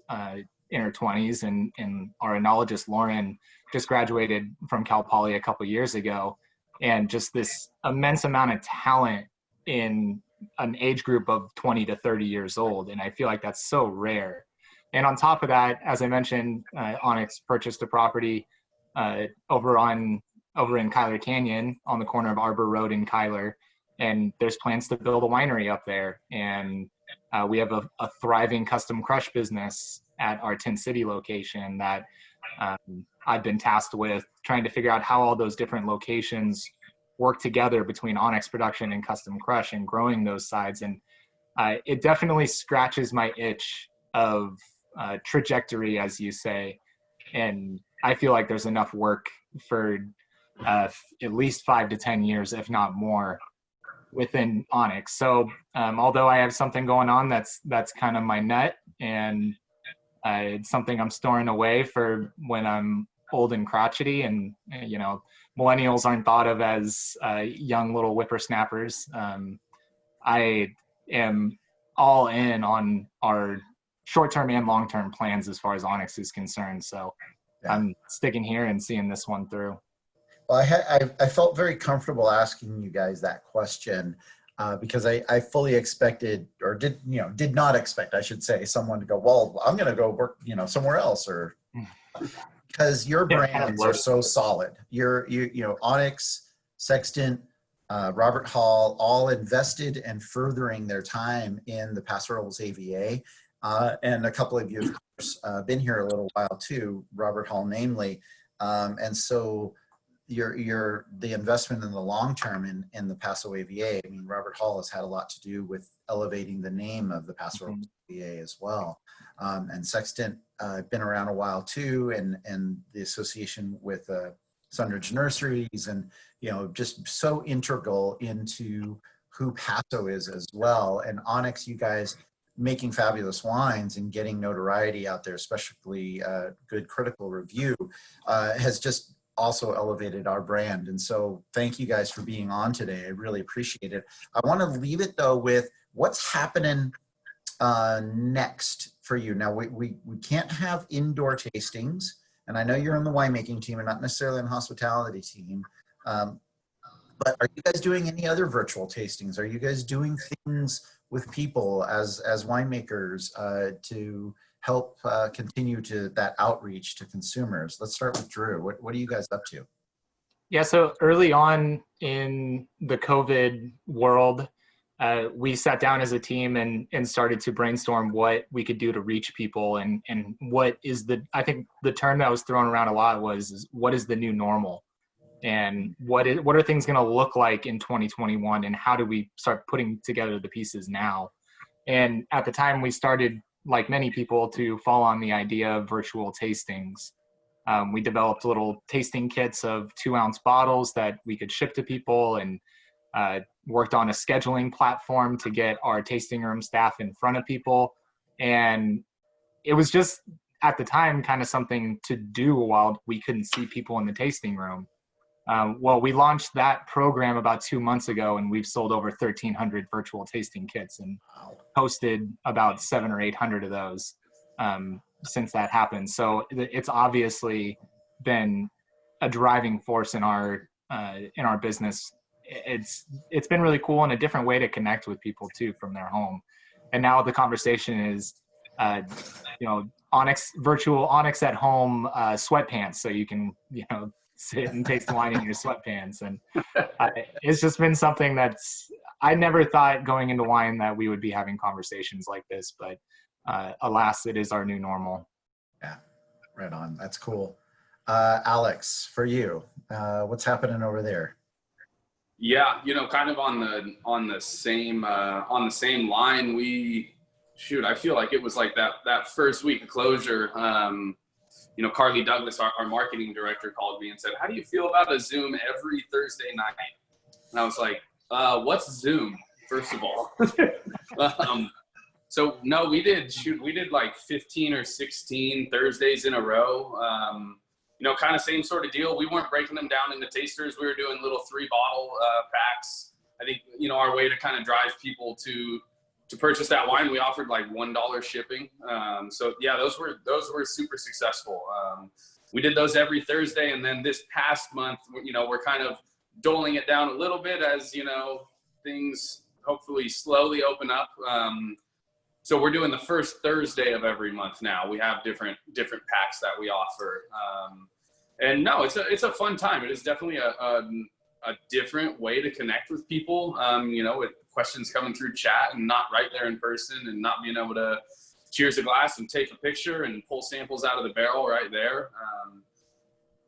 in her 20s, and our enologist Lauren just graduated from Cal Poly a couple years ago, and just this immense amount of talent in an age group of 20 to 30 years old. And I feel like that's so rare. And on top of that, as I mentioned, Onyx purchased a property over in Kyler Canyon on the corner of Arbor Road in Kyler. And there's plans to build a winery up there. And we have a thriving custom crush business at our Tin City location that I've been tasked with trying to figure out how all those different locations work together between Onyx production and custom crush and growing those sides. And it definitely scratches my itch of trajectory, as you say. And I feel like there's enough work for at least 5 to 10 years, if not more, within Onyx. So although I have something going on that's kind of my nut, and it's something I'm storing away for when I'm old and crotchety, and millennials aren't thought of as young little whippersnappers. I am all in on our short-term and long-term plans as far as Onyx is concerned. So yeah. I'm sticking here and seeing this one through. Well, I felt very comfortable asking you guys that question because I fully expected, or did not expect, I should say, someone to go, well, I'm going to go work, somewhere else, or because your brands are so solid. Onyx, Sextant, Robert Hall, all invested and furthering their time in the Paso Robles AVA. And a couple of you, of course, been here a little while too, Robert Hall namely. And so the investment in the long term in the Paso AVA, I mean, Robert Hall has had a lot to do with elevating the name of the Paso Robles AVA as well. And Sextant been around a while too, and the association with Sunridge Nurseries, and just so integral into who Paso is as well. And Onyx, you guys making fabulous wines and getting notoriety out there, especially good critical review, has just also elevated our brand. And so thank you guys for being on today. I really appreciate it. I want to leave it though with what's happening next for you. Now we can't have indoor tastings, and I know you're on the winemaking team and not necessarily on the hospitality team, but are you guys doing any other virtual tastings? Are you guys doing things with people as winemakers to help continue to that outreach to consumers? Let's start with Drew. What are you guys up to? Yeah, so early on in the COVID world, we sat down as a team and started to brainstorm what we could do to reach people, and what is I think the term that was thrown around a lot was what is the new normal, and what are things going to look like in 2021, and how do we start putting together the pieces now? And at the time, we started, like many people, to fall on the idea of virtual tastings. We developed little tasting kits of 2-ounce bottles that we could ship to people, and worked on a scheduling platform to get our tasting room staff in front of people. And it was just, at the time, kind of something to do while we couldn't see people in the tasting room. Well, we launched that program about 2 months ago, and we've sold over 1,300 virtual tasting kits and posted about 700 or 800 of those since that happened. So it's obviously been a driving force in our business. It's been really cool, and a different way to connect with people too from their home. And now the conversation is, virtual Onyx at home sweatpants, so you can sit and taste wine in your sweatpants. And it's just been something I never thought going into wine that we would be having conversations like this, but alas, it is our new normal. Yeah, right on. That's cool. Alex, for you, what's happening over there? Yeah, kind of on the same line. I feel like it was like that first week of closure. Carly Douglas, our marketing director, called me and said, "How do you feel about a Zoom every Thursday night?" And I was like, "What's Zoom, first of all?" So no, we did like 15 or 16 Thursdays in a row. Kind of same sort of deal. We weren't breaking them down into tasters. We were doing little 3-bottle packs. I think, our way to kind of drive people to purchase that wine, we offered like $1 shipping. So yeah, those were super successful. We did those every Thursday. And then this past month, we're kind of doling it down a little bit as, things hopefully slowly open up. So we're doing the first Thursday of every month now. We have different packs that we offer. And no, it's a fun time. It is definitely a different way to connect with people, with questions coming through chat and not right there in person, and not being able to cheers a glass and take a picture and pull samples out of the barrel right there.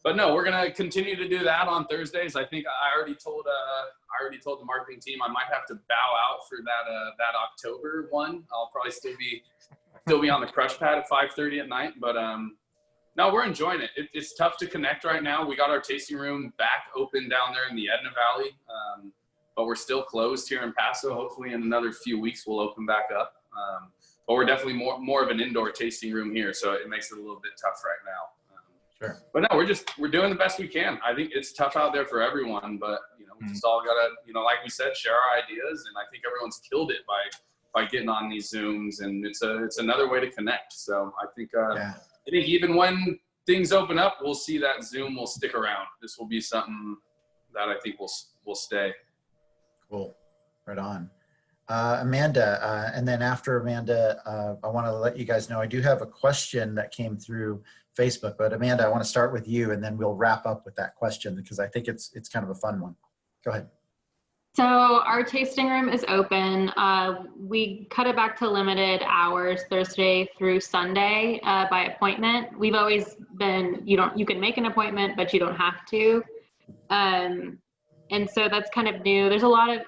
But no, we're going to continue to do that on Thursdays. I think I already told the marketing team I might have to bow out for that October one. I'll probably still be on the crush pad at 5:30 at night, but no, we're enjoying it. It's tough to connect right now. We got our tasting room back open down there in the Edna Valley, but we're still closed here in Paso. Hopefully in another few weeks we'll open back up. But we're definitely more of an indoor tasting room here, so it makes it a little bit tough right now. Sure. But no, we're doing the best we can. I think it's tough out there for everyone, but we just all gotta, like we said, share our ideas, and I think everyone's killed it by getting on these Zooms, and it's another way to connect. So I think I think even when things open up, we'll see that Zoom will stick around. This will be something that I think will stay. Cool. Right on. Amanda, and then after Amanda, I want to let you guys know I do have a question that came through Facebook, but Amanda, I want to start with you, and then we'll wrap up with that question because I think it's kind of a fun one. Go ahead. So our tasting room is open. We cut it back to limited hours, Thursday through Sunday, by appointment. We've always been, you can make an appointment, but you don't have to. And so that's kind of new. There's a lot of,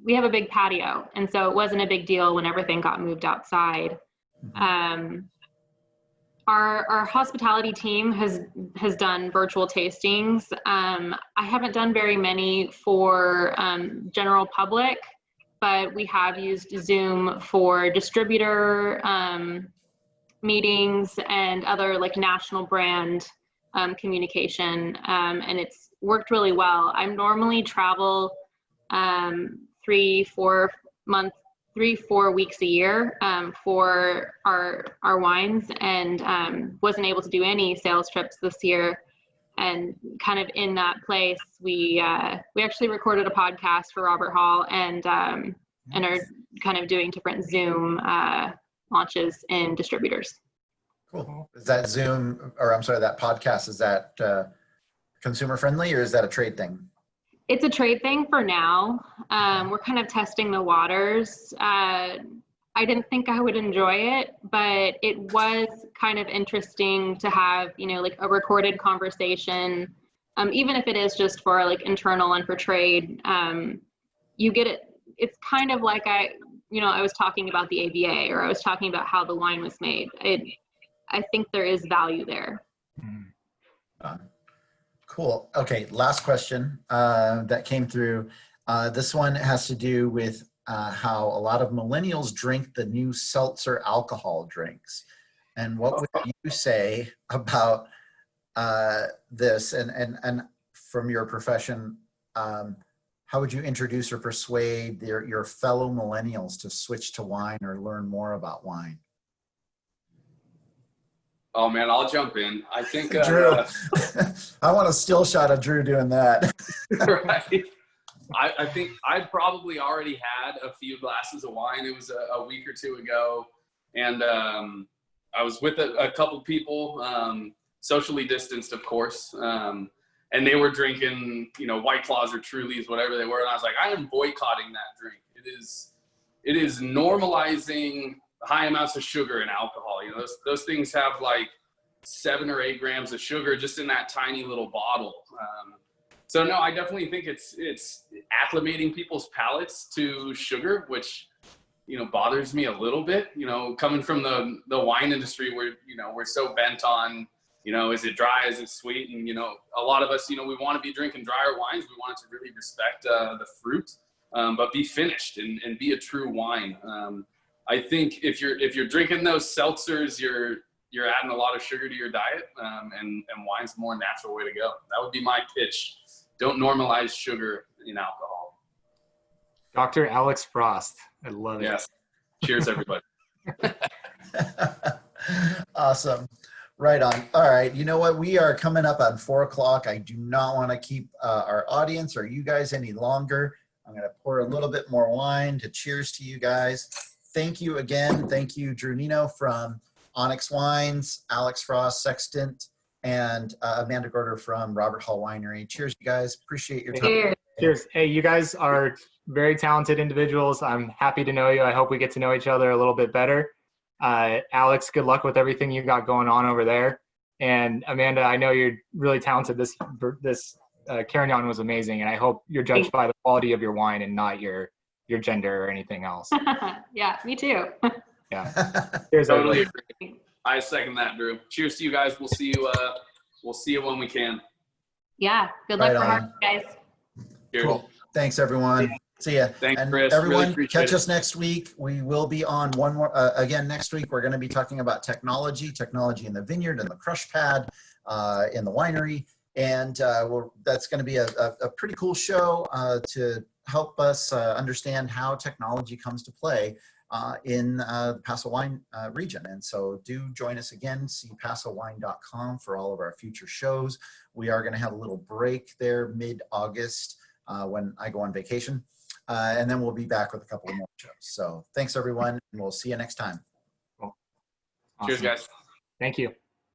we have a big patio. And so it wasn't a big deal when everything got moved outside. Our hospitality team has done virtual tastings. I haven't done very many for general public, but we have used Zoom for distributor meetings and other like national brand communication, and it's worked really well. I normally travel 3-4 weeks a year for our wines, and wasn't able to do any sales trips this year. And kind of in that place, we actually recorded a podcast for Robert Hall, and are kind of doing different Zoom launches in distributors. Cool. Is that Zoom, or I'm sorry, that podcast, is that consumer friendly, or is that a trade thing? It's a trade thing for now. We're kind of testing the waters. I didn't think I would enjoy it, but it was kind of interesting to have, you know, like a recorded conversation, even if it is just for like internal and for trade. You get it. It's kind of like I was talking about the AVA, or I was talking about how the wine was made. I think there is value there. Cool. Okay, last question that came through. This one has to do with how a lot of millennials drink the new seltzer alcohol drinks. And what would you say about this? And from your profession, how would you introduce or persuade your fellow millennials to switch to wine or learn more about wine? Oh man, I'll jump in. I think Drew, I want a still shot of Drew doing that. right. I think I'd probably already had a few glasses of wine. It was a week or two ago, and I was with a couple people, socially distanced, of course, and they were drinking, you know, White Claws or Trulies, whatever they were, and I was like, I am boycotting that drink. It is normalizing high amounts of sugar and alcohol. You know, those things have like 7 or 8 grams of sugar just in that tiny little bottle. So no, I definitely think it's acclimating people's palates to sugar, which, you know, bothers me a little bit. You know, coming from the wine industry, where, you know, we're so bent on, you know, is it dry, is it sweet, and, you know, a lot of us, you know, we want to be drinking drier wines. We want it to really respect the fruit, but be finished and be a true wine. I think if you're drinking those seltzers, you're adding a lot of sugar to your diet, and wine's a more natural way to go. That would be my pitch. Don't normalize sugar in alcohol. Dr. Alex Frost. I love it. Yes. Cheers, everybody. Awesome. Right on. All right. You know what? We are coming up on 4 o'clock. I do not want to keep our audience or you guys any longer. I'm going to pour a little bit more wine to cheers to you guys. Thank you again. Thank you, Drew Nino from Onyx Wines, Alex Frost, Sextant, and Amanda Gorter from Robert Hall Winery. Cheers, you guys. Appreciate your time. Cheers. Cheers. Hey, you guys are very talented individuals. I'm happy to know you. I hope we get to know each other a little bit better. Alex, good luck with everything you got going on over there. And Amanda, I know you're really talented. This Carignan was amazing, and I hope you're judged by the quality of your wine and not your gender or anything else. Yeah, me too. Yeah. Cheers, Totally everybody. agree. I second that, Drew. Cheers to you guys. We'll see you. We'll see you when we can. Yeah. Good luck Right for on. Harvard, guys. Cheers. Cool. Thanks, everyone. See ya. Thanks, and Chris. Really everyone, appreciate catch it. us next week. We will be on one more again next week. We're going to be talking about technology in the vineyard and the crush pad in the winery, and that's going to be a pretty cool show to help us understand how technology comes to play in the Paso Wine region. And so do join us again. See pasowine.com for all of our future shows. We are going to have a little break there mid-August when I go on vacation. And then we'll be back with a couple of more shows. So thanks, everyone, and we'll see you next time. Cool. Cheers, Awesome. guys. Thank you.